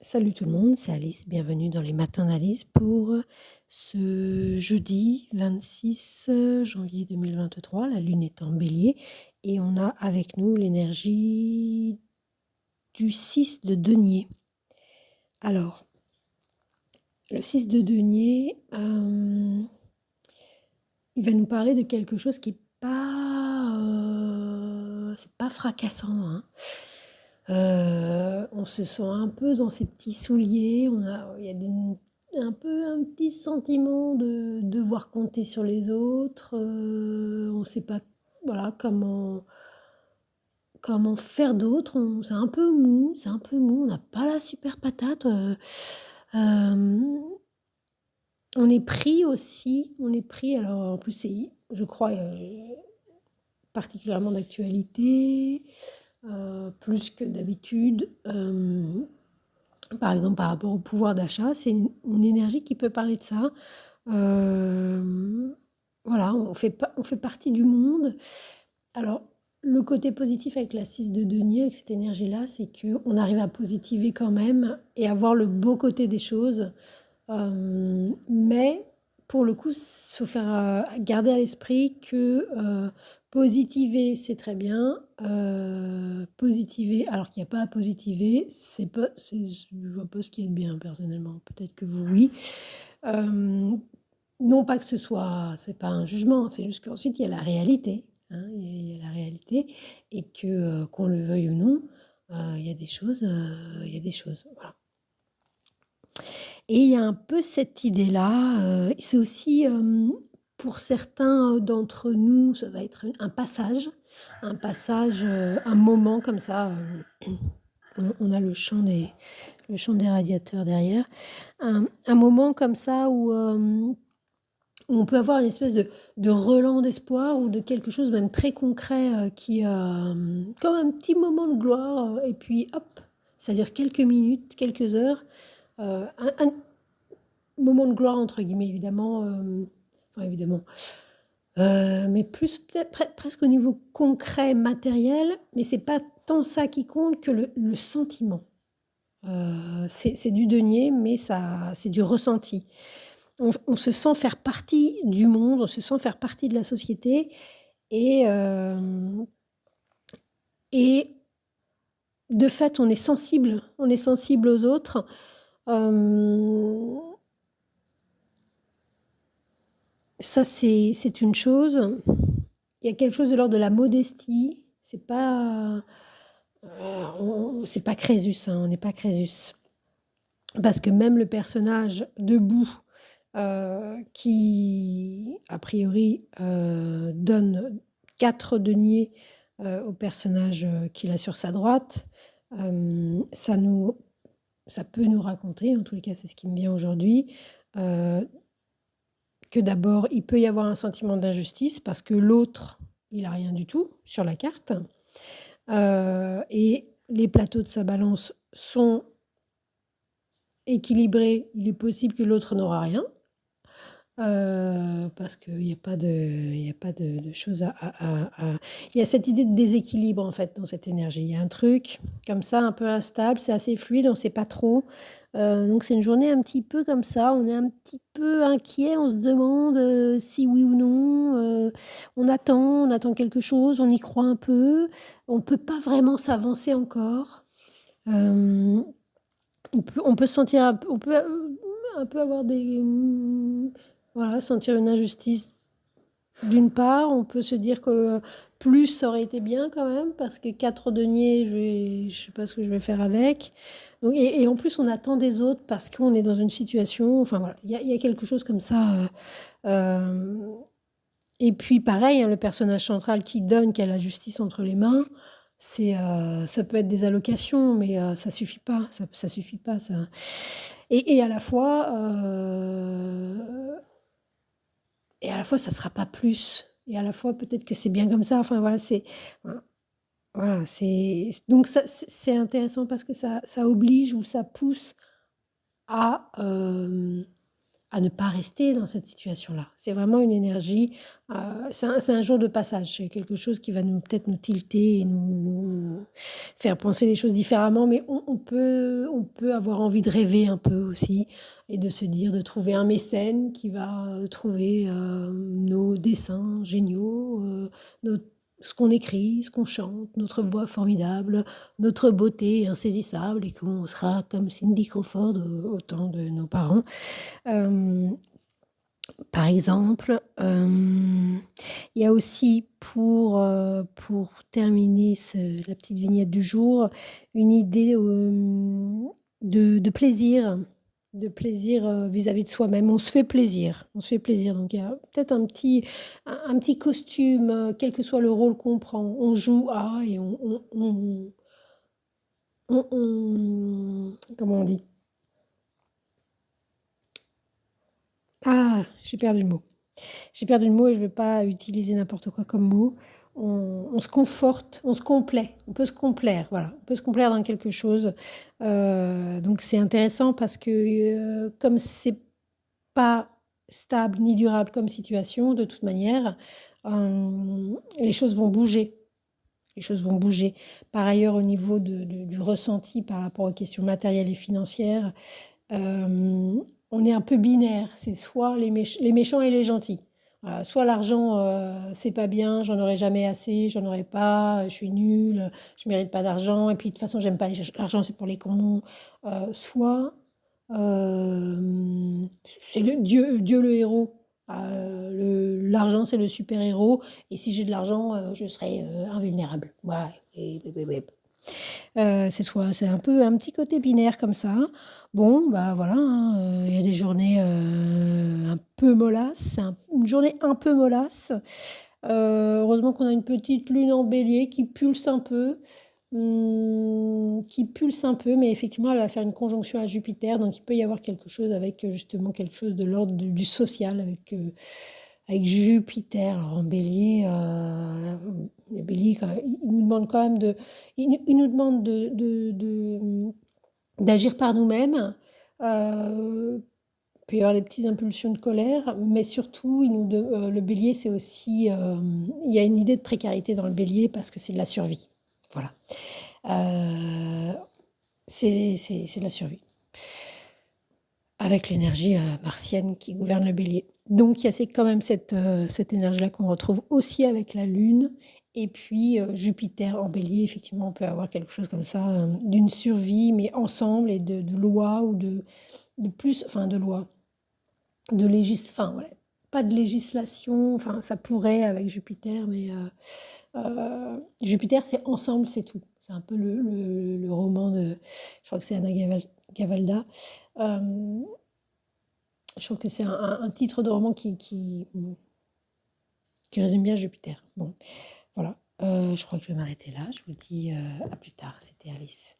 Salut tout le monde, c'est Alice. Bienvenue dans les matins d'Alice pour ce jeudi 26 janvier 2023. La lune est en bélier et on a avec nous l'énergie du 6 de denier. Alors, le 6 de denier, il va nous parler de quelque chose qui n'est c'est pas fracassant, hein. On se sent un peu dans ses petits souliers, il y a un peu un petit sentiment de devoir compter sur les autres, on ne sait pas, voilà, comment faire d'autre, c'est un peu mou, on n'a pas la super patate, on est pris aussi, alors en plus c'est, je crois, particulièrement d'actualité, plus que d'habitude. Par exemple, par rapport au pouvoir d'achat, c'est une énergie qui peut parler de ça. Voilà, on fait partie du monde. Alors, le côté positif avec la 6 de denier, avec cette énergie-là, c'est qu'on arrive à positiver quand même et à voir le beau côté des choses. Mais pour le coup, il faut faire garder à l'esprit que positiver, c'est très bien. Positiver, alors qu'il n'y a pas à positiver, je vois pas ce qui est de bien personnellement. Peut-être que vous, oui. Non pas que c'est pas un jugement, c'est juste qu'ensuite il y a la réalité, hein, il y a la réalité et que qu'on le veuille ou non, il y a des choses, voilà. Et il y a un peu cette idée-là, c'est aussi, pour certains d'entre nous, ça va être un passage, un moment comme ça, on a le chant des radiateurs derrière. Un moment comme ça où on peut avoir une espèce de relan d'espoir ou de quelque chose même très concret, comme un petit moment de gloire, et puis hop, ça dure quelques minutes, quelques heures. Un moment de gloire entre guillemets évidemment, enfin évidemment, mais plus peut-être presque au niveau concret, matériel, mais c'est pas tant ça qui compte que le sentiment. C'est du denier, mais ça c'est du ressenti. On se sent faire partie du monde, on se sent faire partie de la société et hem et de fait, on est sensible aux autres. Hem, Ça, c'est une chose. Il y a quelque chose de l'ordre de la modestie. C'est pas Crésus, hein, on n'est pas Crésus. Parce que même le personnage debout, qui a priori, donne 4 deniers, au personnage, qu'il a sur sa droite, hem, ça nous ça peut nous raconter, en tous les cas c'est ce qui me vient aujourd'hui, heu, que d'abord il peut y avoir un sentiment d'injustice parce que l'autre, il a rien du tout sur la carte, et les plateaux de sa balance sont équilibrés. Il est possible que l'autre n'aura rien. Parce qu'il y a pas de choses il y a cette idée de déséquilibre, en fait, dans cette énergie. Il y a un truc comme ça, un peu instable, c'est assez fluide, on ne sait pas trop. Donc c'est une journée un petit peu comme ça, on est un petit peu inquiet, on se demande, si oui ou non, on attend quelque chose, on y croit un peu. On ne peut pas vraiment s'avancer encore. Hem, on peut se sentir un peu avoir voilà, sentir une injustice d'une part. On peut se dire que plus ça aurait été bien quand même parce que 4 deniers, je sais pas ce que je vais faire avec. Donc et en plus on attend des autres parce qu'on est dans une situation, enfin voilà, il y a quelque chose comme ça, hem et puis pareil, hein, le personnage central qui a la justice entre les mains, ça peut être des allocations mais ça suffit pas, ça suffit pas ça. Et à la fois ça sera pas plus et à la fois peut-être que c'est bien comme ça. Enfin voilà, voilà, donc ça c'est intéressant parce que ça oblige ou ça pousse à, à ne pas rester dans cette situation-là. C'est vraiment une énergie, c'est un jour de passage, c'est quelque chose qui va peut-être nous tilter et nous faire penser les choses différemment, mais on peut avoir envie de rêver un peu aussi et de se dire, de trouver un mécène qui va trouver nos dessins géniaux, ce qu'on écrit, ce qu'on chante, notre voix formidable, notre beauté insaisissable et qu'on sera comme Cindy Crawford au temps de nos parents. Euh, Par exemple, il y a aussi pour terminer la petite vignette du jour, une idée de plaisir, vis-à-vis de soi-même. On se fait plaisir, on se fait plaisir. Donc il y a peut-être un petit costume, quel que soit le rôle qu'on prend. On joue à et comment on dit? Ah, j'ai perdu le mot. J'ai perdu le mot et je ne veux pas utiliser n'importe quoi comme mot. On se conforte, on se complaît, on peut se complaire, voilà, on peut se complaire dans quelque chose. Donc c'est intéressant parce que comme c'est pas stable ni durable comme situation, de toute manière, les choses vont bouger. Les choses vont bouger. Par ailleurs, au niveau du ressenti par rapport aux questions matérielles et financières, on est un peu binaire, c'est soit les méchants et les gentils. Voilà, soit l'argent, c'est pas bien, j'en aurai jamais assez, j'en aurai pas, je suis nulle, je mérite pas d'argent et puis de toute façon j'aime pas l'argent, c'est pour les cons. Soit, c'est le Dieu le héros, l'argent c'est le super héros et si j'ai de l'argent, je serai, invulnérable. Ouais et c'est un peu un petit côté binaire comme ça. Bon, bah voilà, hein, il y a des journées un peu mollasses, une journée un peu mollasse. Heureusement qu'on a une petite lune en bélier qui pulse un peu, mais effectivement, elle va faire une conjonction à Jupiter, donc il peut y avoir quelque chose avec justement quelque chose de l'ordre du social, avec Jupiter. Alors en bélier, le bélier, il nous demande quand même il nous demande d'agir par nous-mêmes. Il peut y avoir des petites impulsions de colère, mais surtout, le bélier, c'est aussi, il y a une idée de précarité dans le bélier parce que c'est de la survie. Voilà. C'est de la survie avec l'énergie martienne qui gouverne le bélier. Donc il y a quand même cette énergie-là qu'on retrouve aussi avec la lune. Et puis Jupiter en bélier, effectivement, on peut avoir quelque chose comme ça, d'une survie, mais ensemble, et de loi ou de plus, enfin de loi, enfin voilà, pas de législation, enfin ça pourrait avec Jupiter, mais Jupiter c'est ensemble, c'est tout. C'est un peu le roman je crois que c'est Anna Gavalda. Euh, je trouve que c'est un titre de roman qui résume bien Jupiter. Bon, voilà. Je crois que je vais m'arrêter là. Je vous dis à plus tard. C'était Alice.